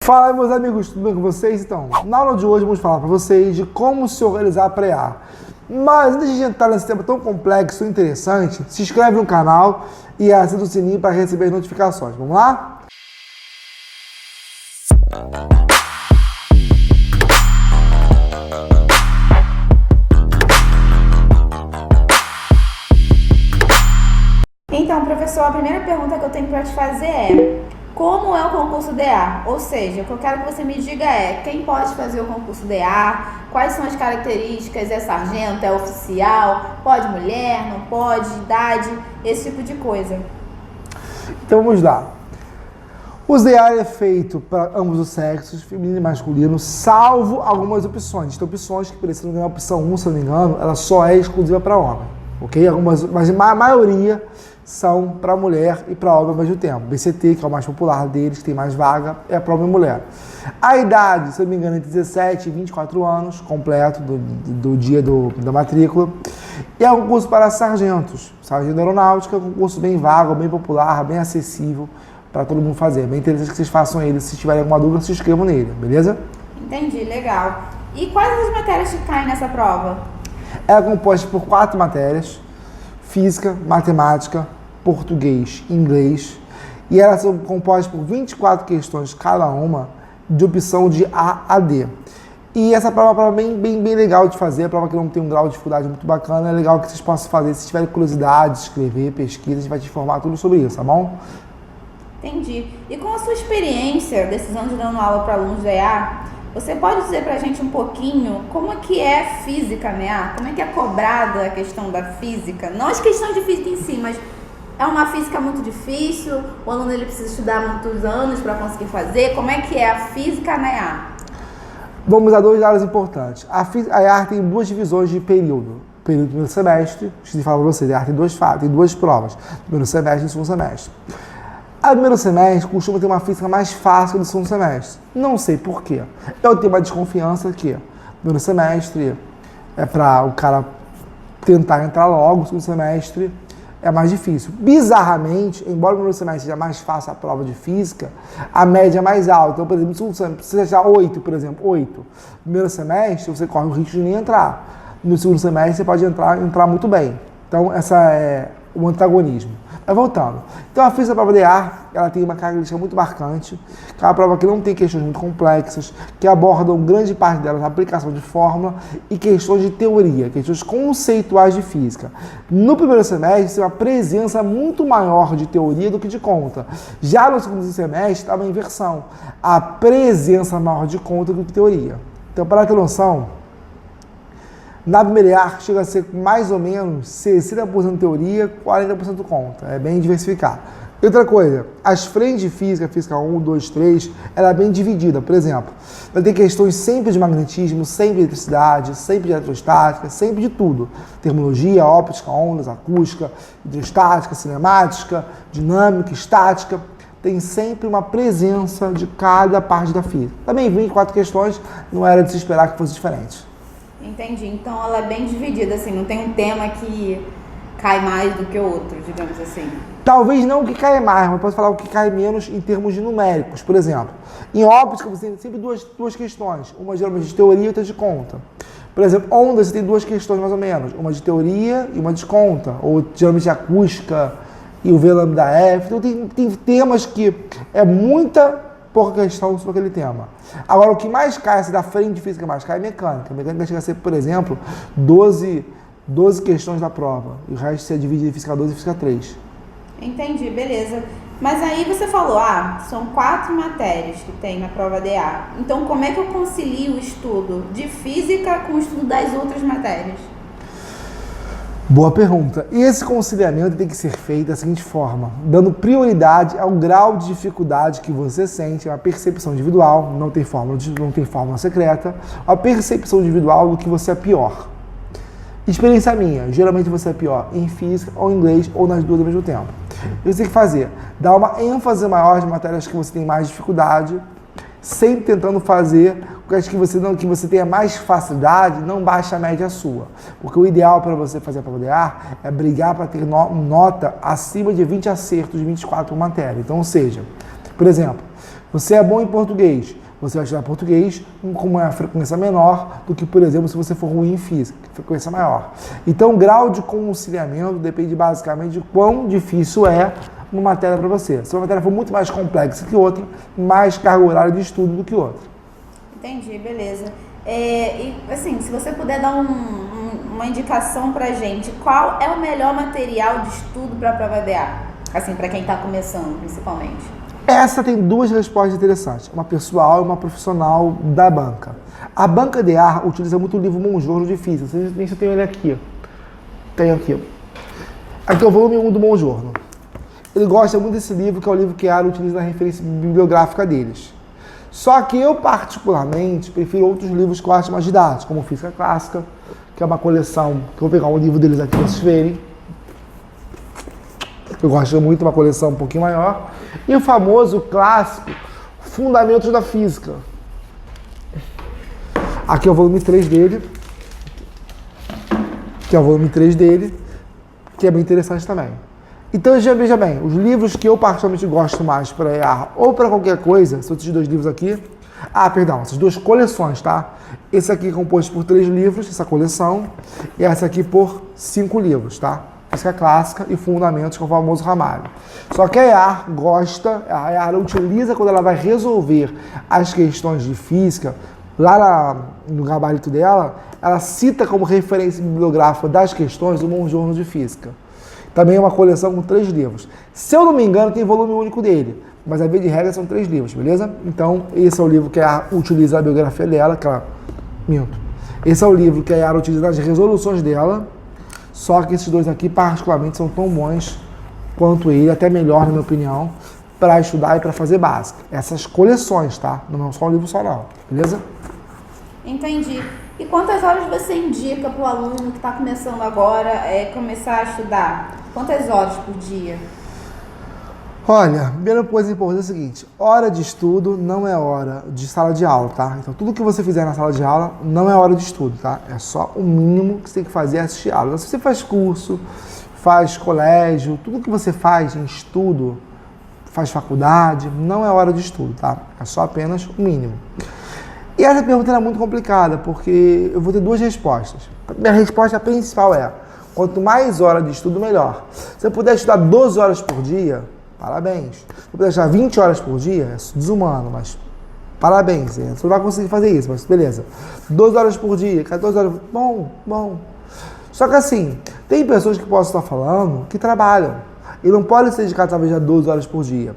Fala, meus amigos, tudo bem com vocês? Então, na aula de hoje vamos falar para vocês de como se organizar para EA. Mas antes de entrar nesse tema tão complexo e interessante, se inscreve no canal e ativa o sininho para receber as notificações. Vamos lá? Então, professor, a primeira pergunta que eu tenho para te fazer é: como é o concurso DA? Ou seja, o que eu quero que você me diga é: quem pode fazer o concurso DA? Quais são as características? É sargento? É oficial? Pode mulher? Não pode? Idade? Esse tipo de coisa. Então vamos lá. O DA é feito para ambos os sexos, feminino e masculino, salvo algumas opções. Tem opções que precisam de uma opção 1, se não me engano, ela só é exclusiva para homem. Ok? Mas a maioria são para mulher e para homem ao mesmo tempo. BCT, que é o mais popular deles, que tem mais vaga, é para homem e mulher. A idade, se eu não me engano, é entre 17 e 24 anos, completo do dia da matrícula. E é um concurso para sargentos. Sargento da Aeronáutica é um concurso bem vago, bem popular, bem acessível para todo mundo fazer. É bem interessante que vocês façam ele. Se tiverem alguma dúvida, se inscrevam nele, beleza? Entendi, legal. E quais as matérias que caem nessa prova? É composta por 4 matérias: física, matemática, português e inglês. E elas são compostas por 24 questões cada uma, de opção de A a D. E essa prova é uma prova bem legal de fazer, é uma prova que não tem um grau de dificuldade muito bacana. É legal que vocês possam fazer. Se tiverem curiosidade, escrever, pesquisa, a gente vai te informar tudo sobre isso, tá bom? Entendi. E com a sua experiência desses anos dando aula para alunos da EA, você pode dizer pra gente um pouquinho como é que é física, né? Como é que é cobrada a questão da física? Não as questões de física em si, mas é uma física muito difícil? O aluno ele precisa estudar muitos anos para conseguir fazer? Como é que é a física na EA? Vamos a 2 áreas importantes. A EA tem 2 divisões de período. Período do primeiro semestre, esqueci de falar para vocês, a EA tem 2 provas, primeiro semestre e segundo semestre. A primeiro semestre costuma ter uma física mais fácil do segundo semestre. Não sei por quê. Eu tenho uma desconfiança que o primeiro semestre é para o cara tentar entrar logo, o segundo semestre é mais difícil. Bizarramente, embora o primeiro semestre seja mais fácil a prova de física, a média é mais alta. Então, por exemplo, no segundo semestre, se você já 8, por exemplo, 8. No primeiro semestre, você corre o risco de nem entrar. No segundo semestre, você pode entrar muito bem. Então, essa é o antagonismo. Mas voltando. Então, a física da prova de ar, ela tem uma característica muito marcante, que é uma prova que não tem questões muito complexas, que abordam grande parte delas a aplicação de fórmula e questões de teoria, questões conceituais de física. No primeiro semestre, tem uma presença muito maior de teoria do que de conta. Já no segundo semestre, está uma inversão. A presença maior de conta do que teoria. Então, para ter noção, na primeira AR chega a ser mais ou menos 60% teoria, 40% conta. É bem diversificado. E outra coisa, as frentes de física, física 1, 2, 3, ela é bem dividida. Por exemplo, ela tem questões sempre de magnetismo, sempre de eletricidade, sempre de eletrostática, sempre de tudo. Termologia, óptica, ondas, acústica, hidrostática, cinemática, dinâmica, estática. Tem sempre uma presença de cada parte da física. Também 24 questões, não era de se esperar que fosse diferente. Entendi. Então ela é bem dividida, assim, não tem um tema que cai mais do que o outro, digamos assim. Talvez não o que cai mais, mas posso falar o que cai menos em termos de numéricos. Por exemplo, em óptica você tem sempre duas questões, uma geralmente de teoria e outra de conta. Por exemplo, ondas você tem 2 questões mais ou menos, uma de teoria e uma de conta, ou geralmente acústica e o V lambda F. Então tem temas que é muita pouca questão sobre aquele tema. Agora, o que mais cai, se da frente de física mais cai, é mecânica. A mecânica chega a ser, por exemplo, 12 questões da prova. E o resto se divide em física 2 e física 3. Entendi, beleza. Mas aí você falou, são 4 matérias que tem na prova DA. Então, como é que eu concilio o estudo de física com o estudo das outras matérias? Boa pergunta. E esse conciliamento tem que ser feito da seguinte forma, dando prioridade ao grau de dificuldade que você sente, uma percepção individual, não tem fórmula secreta, a percepção individual do que você é pior. Experiência minha, geralmente você é pior em física ou em inglês ou nas duas ao mesmo tempo. Você tem que fazer, dar uma ênfase maior de matérias que você tem mais dificuldade, sempre tentando fazer que você tenha mais facilidade, não baixe a média sua. Porque o ideal para você fazer a prova de ar é brigar para ter nota acima de 20 acertos de 24 por matéria. Então, ou seja, por exemplo, Você é bom em português, você vai estudar português com uma frequência menor do que, por exemplo, se você for ruim em física, frequência maior. Então, o grau de conciliamento depende basicamente de quão difícil é uma matéria para você. Se uma matéria for muito mais complexa que outra, mais carga horária de estudo do que outra. Entendi, beleza. E assim, se você puder dar uma indicação pra gente, qual é o melhor material de estudo para a prova DA? Assim, para quem está começando, principalmente. Essa tem duas respostas interessantes, uma pessoal e uma profissional da banca. A banca DA utiliza muito o livro Monjorno de Física. Vocês veem se eu tenho ele aqui. Tenho aqui. Aqui é o volume 1 do Monjorno. Ele gosta muito desse livro, que é o livro que a ARA utiliza na referência bibliográfica deles. Só que eu, particularmente, prefiro outros livros que eu acho mais didáticos, como Física Clássica, que é uma coleção, que eu vou pegar um livro deles aqui para vocês verem. Eu gosto muito, uma coleção um pouquinho maior. E o famoso clássico Fundamentos da Física. Aqui é o volume 3 dele. Que é o volume 3 dele, que é bem interessante também. Então, já veja bem, os livros que eu particularmente gosto mais para EAR ou para qualquer coisa, são esses dois livros aqui. Essas duas coleções, tá? Esse aqui é composto por 3 livros, essa coleção, e essa aqui por 5 livros, tá? Física Clássica e Fundamentos, que é o famoso Ramalho. Só que a EAR a EAR utiliza quando ela vai resolver as questões de física, lá no gabarito dela, ela cita como referência bibliográfica das questões o Monjorno de Física. Também é uma coleção com 3 livros. Se eu não me engano, tem volume único dele, mas a via de regra são 3 livros, beleza? Então, esse é o livro que a EAR utiliza a biografia dela, Esse é o livro que a EAR utiliza nas resoluções dela, só que esses dois aqui, particularmente, são tão bons quanto ele, até melhor, na minha opinião, para estudar e para fazer básica. Essas coleções, tá? Não é só um livro só não, beleza? Entendi. E quantas horas você indica para o aluno que está começando agora começar a estudar? Quantas horas por dia? Olha, a primeira coisa importante é o seguinte, hora de estudo não é hora de sala de aula, tá? Então tudo que você fizer na sala de aula não é hora de estudo, tá? É só o mínimo que você tem que fazer é assistir aula. Então, se você faz curso, faz colégio, tudo que você faz em estudo, faz faculdade, não é hora de estudo, tá? É só apenas o mínimo. E essa pergunta era muito complicada, porque eu vou ter 2 respostas. A minha resposta principal é, quanto mais hora de estudo, melhor. Se você puder estudar 12 horas por dia, parabéns. Se você puder estudar 20 horas por dia, é desumano, mas parabéns. Você não vai conseguir fazer isso, mas beleza. 12 horas por dia, 14 horas, bom. Só que assim, tem pessoas que posso estar falando que trabalham e não podem se dedicar talvez a 12 horas por dia.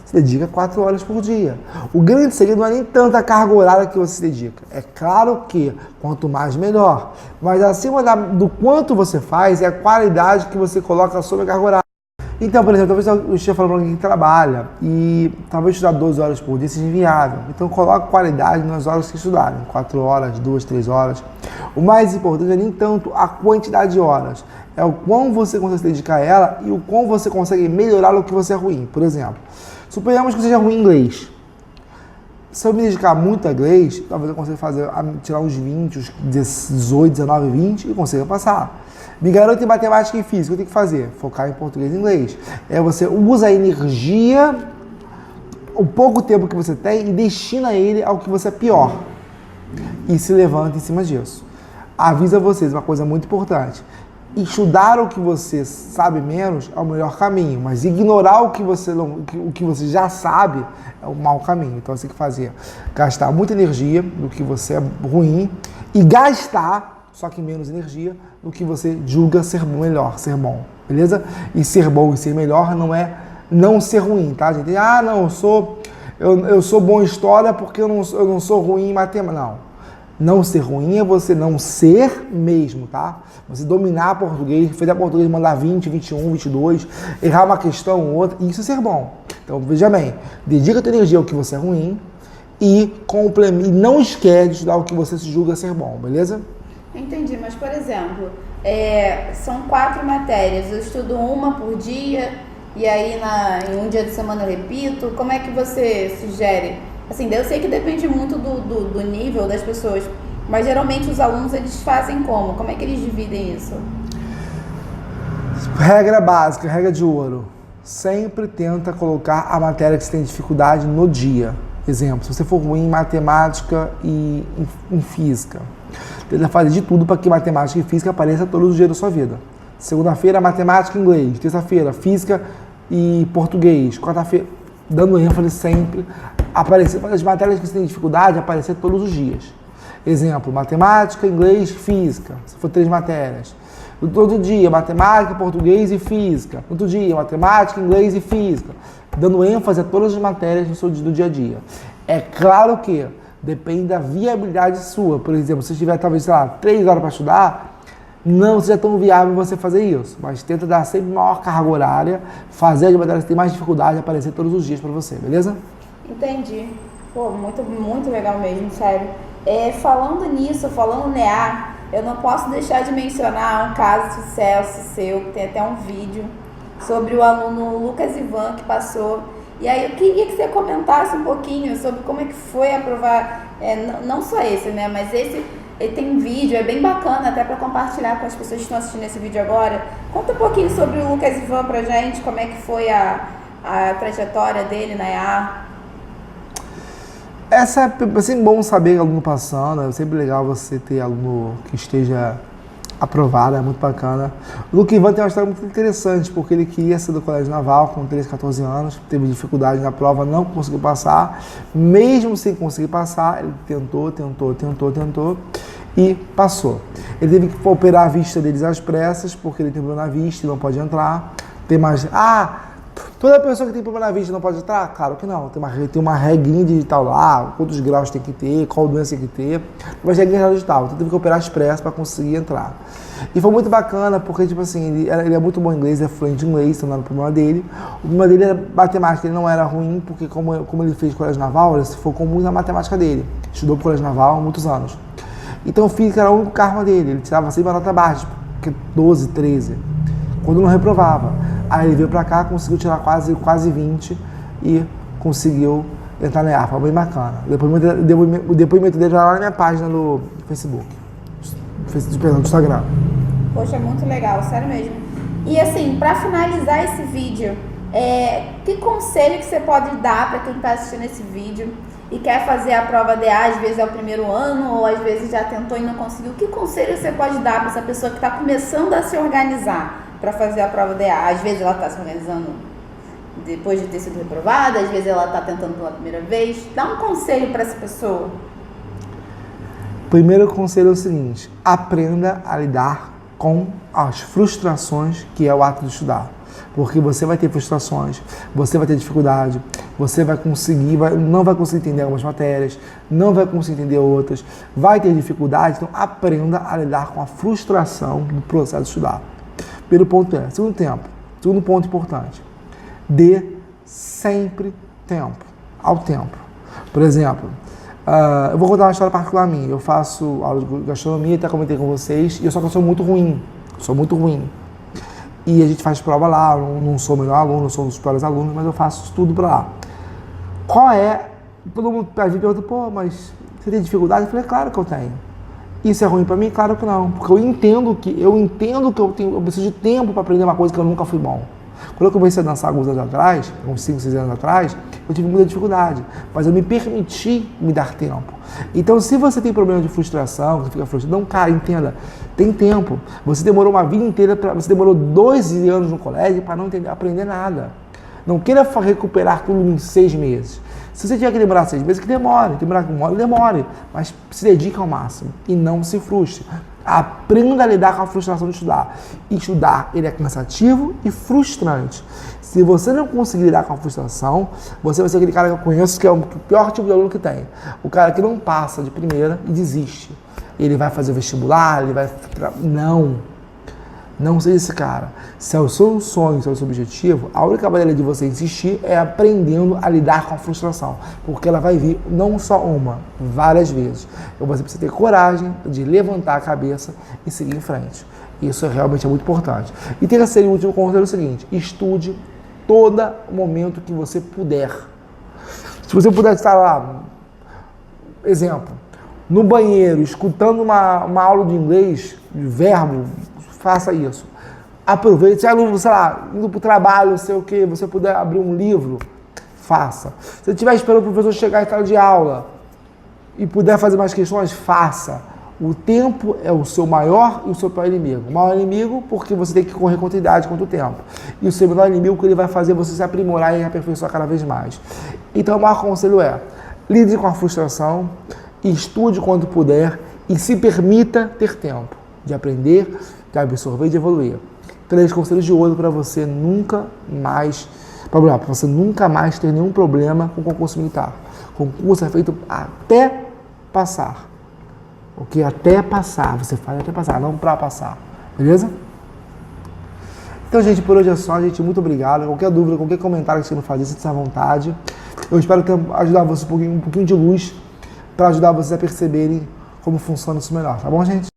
Se dedica 4 horas por dia. O grande segredo não é nem tanta carga horária que você se dedica. É claro que quanto mais, melhor. Mas acima do quanto você faz, é a qualidade que você coloca sobre a carga horária. Então, por exemplo, talvez eu esteja falando para alguém que trabalha e talvez estudar 12 horas por dia seja inviável. Então, coloque qualidade nas horas que estudarem. 4 horas, 2, 3 horas. O mais importante não é nem tanto a quantidade de horas. É o quão você consegue se dedicar a ela e o quão você consegue melhorar o que você é ruim. Por exemplo, suponhamos que seja ruim em inglês. Se eu me dedicar muito a inglês, talvez eu consiga tirar uns 20, uns 18, 19, 20 e consiga passar. Me garanto em matemática e física, o que eu tenho que fazer? Focar em português e inglês. Você usa a energia, o pouco tempo que você tem e destina ele ao que você é pior. E se levanta em cima disso. Aviso a vocês uma coisa muito importante. Estudar o que você sabe menos é o melhor caminho, mas ignorar o que você já sabe é o mau caminho. Então você tem que gastar muita energia no que você é ruim e gastar, só que menos energia, no que você julga ser melhor, ser bom, beleza? E ser bom e ser melhor não é não ser ruim, tá, gente? Não, eu sou bom em história porque eu não sou ruim em matemática. Não ser ruim é você não ser mesmo, tá? Você dominar português, fazer português, mandar 20, 21, 22, errar uma questão ou outra, isso é ser bom. Então, veja bem, dedica a tua energia ao que você é ruim e não esquece de estudar o que você se julga ser bom, beleza? Entendi, mas por exemplo, são 4 matérias, eu estudo uma por dia e aí em um dia de semana eu repito, como é que você sugere? Assim, eu sei que depende muito do nível das pessoas, mas geralmente os alunos eles fazem como? Como é que eles dividem isso? Regra básica, regra de ouro. sempre tenta colocar a matéria que você tem dificuldade no dia. Exemplo, se você for ruim em matemática e em física, tenta fazer de tudo para que matemática e física apareçam todos os dias da sua vida. Segunda-feira, matemática e inglês. Terça-feira, física e português. Quarta-feira, dando ênfase sempre, aparecer, as matérias que você tem dificuldade aparecer todos os dias. Exemplo, matemática, inglês, física. Se for 3 matérias. Todo dia, matemática, português e física. Outro dia, matemática, inglês e física. Dando ênfase a todas as matérias do dia a dia. É claro que depende da viabilidade sua. Por exemplo, se tiver, talvez, sei lá, 3 horas para estudar, não seja tão viável você fazer isso. Mas tenta dar sempre maior carga horária, fazer as matérias que tem mais dificuldade aparecer todos os dias para você, beleza? Entendi. Pô, muito legal mesmo, sério. Falando nisso, falando no EA, eu não posso deixar de mencionar um caso de sucesso seu, que tem até um vídeo, sobre o aluno Lucas Ivan, que passou. E aí eu queria que você comentasse um pouquinho sobre como é que foi aprovar, não só esse, né, mas esse, ele tem um vídeo, é bem bacana até para compartilhar com as pessoas que estão assistindo esse vídeo agora. Conta um pouquinho sobre o Lucas Ivan pra gente, como é que foi a trajetória dele na EA. Essa é sempre bom saber aluno passando, é sempre legal você ter aluno que esteja aprovado, é muito bacana. O Lucas Ivan tem uma história muito interessante, porque ele queria ser do Colégio Naval com 13, 14 anos, teve dificuldade na prova, não conseguiu passar. Mesmo sem conseguir passar, ele tentou e passou. Ele teve que operar a vista deles às pressas, porque ele tem problema na vista e não pode entrar. Tem mais... toda pessoa que tem problema na vista não pode entrar? Claro que não. Tem uma regrinha digital lá, quantos graus tem que ter, qual doença tem que ter. Mas regrinha digital. Então teve que operar expresso para conseguir entrar. E foi muito bacana, porque, tipo assim, ele é muito bom em inglês, é fluente em inglês, então não era o problema dele. O problema dele era matemática, ele não era ruim, porque como ele fez colégio naval, ele se focou muito na matemática dele. Estudou pro colégio naval há muitos anos. Então física era o único karma dele, ele tirava sempre a nota baixa, tipo, 12, 13, quando não reprovava. Aí ele veio pra cá, conseguiu tirar quase 20 e conseguiu entrar na EA, foi bem bacana. O depoimento dele já lá na minha página do Facebook, do Instagram. Poxa, muito legal, sério mesmo. E assim, pra finalizar esse vídeo, que conselho que você pode dar pra quem tá assistindo esse vídeo e quer fazer a prova DA, às vezes é o primeiro ano, ou às vezes já tentou e não conseguiu? Que conselho você pode dar pra essa pessoa que está começando a se organizar para fazer a prova DA? Às vezes ela está se organizando depois de ter sido reprovada, às vezes ela está tentando pela primeira vez. Dá um conselho para essa pessoa. Primeiro conselho é o seguinte: aprenda a lidar com as frustrações que é o ato de estudar. Porque você vai ter frustrações, você vai ter dificuldade, você não vai conseguir entender algumas matérias, não vai conseguir entender outras, vai ter dificuldade, então aprenda a lidar com a frustração do processo de estudar. Primeiro ponto segundo ponto importante, dê sempre tempo ao tempo. Por exemplo, eu vou contar uma história particular minha. Eu faço aula de gastronomia, até comentei com vocês, e só que eu sou muito ruim. E a gente faz prova lá, eu não sou o melhor aluno, não sou um dos piores alunos, mas eu faço tudo pra lá. Todo mundo pergunta, mas você tem dificuldade? Eu falei, claro que eu tenho. Isso é ruim pra mim? Claro que não, porque eu entendo que eu preciso de tempo para aprender uma coisa que eu nunca fui bom. Quando eu comecei a dançar alguns anos atrás, uns 5, 6 anos atrás, eu tive muita dificuldade, mas eu me permiti me dar tempo. Então, se você tem problema de frustração, você fica frustrado, não, cara, entenda, tem tempo. Você demorou uma vida inteira, você demorou 12 anos no colégio para não aprender nada. Não queira recuperar tudo em 6 meses. Se você tiver que demorar 6 meses, que demore. Demore. Mas se dedique ao máximo e não se frustre. Aprenda a lidar com a frustração de estudar. Estudar, ele é cansativo e frustrante. Se você não conseguir lidar com a frustração, você vai ser aquele cara que eu conheço que é o pior tipo de aluno que tem. O cara que não passa de primeira e desiste. Ele vai fazer vestibular, Não seja esse cara. Se é o seu sonho, se é o seu objetivo, a única maneira de você insistir é aprendendo a lidar com a frustração. Porque ela vai vir não só uma, várias vezes. E você precisa ter coragem de levantar a cabeça e seguir em frente. Isso realmente é muito importante. E terceiro e último conselho é o seguinte: estude todo momento que você puder. Se você puder estar lá, exemplo, no banheiro, escutando uma aula de inglês, de verbo, faça isso. aproveite. Se é aluno, sei lá, indo para o trabalho, não sei o que, você puder abrir um livro, faça. Se você estiver esperando o professor chegar em sala de aula e puder fazer mais questões, faça. O tempo é o seu maior e o seu pior inimigo. O maior inimigo porque você tem que correr contra a idade, contra o tempo. E o seu menor inimigo que ele vai fazer você se aprimorar e aperfeiçoar cada vez mais. Então o maior conselho é, lide com a frustração, estude quando puder e se permita ter tempo de aprender, de absorver e de evoluir. 3 conselhos de ouro para você nunca mais ter nenhum problema com o concurso militar. O concurso é feito até passar. Ok? Até passar. Você faz até passar, não para passar. Beleza? Então, gente, por hoje é só, gente. Muito obrigado. Qualquer dúvida, qualquer comentário que você não fazer, sinta-se à vontade. Eu espero ter ajudado vocês um pouquinho de luz para ajudar vocês a perceberem como funciona isso melhor. Tá bom, gente?